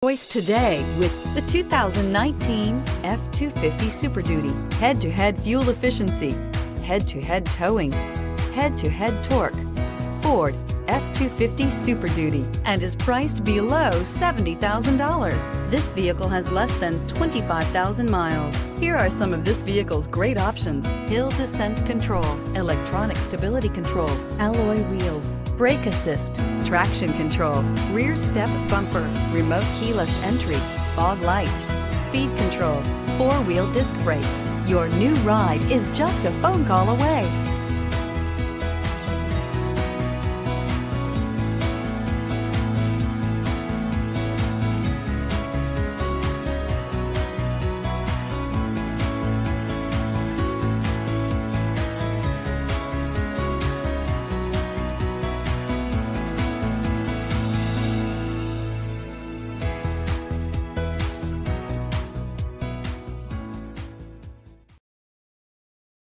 Choice today with the 2019 F-250 Super Duty. Head-to-head fuel efficiency, head-to-head towing, head-to-head torque. Ford F-250 Super Duty and is priced below $70,000. This vehicle has less than 25,000 miles. Here are some of this vehicle's great options: hill descent control, electronic stability control, alloy wheels, brake assist, traction control, rear step bumper, remote keyless entry, fog lights, speed control, four-wheel disc brakes. Your new ride is just a phone call away.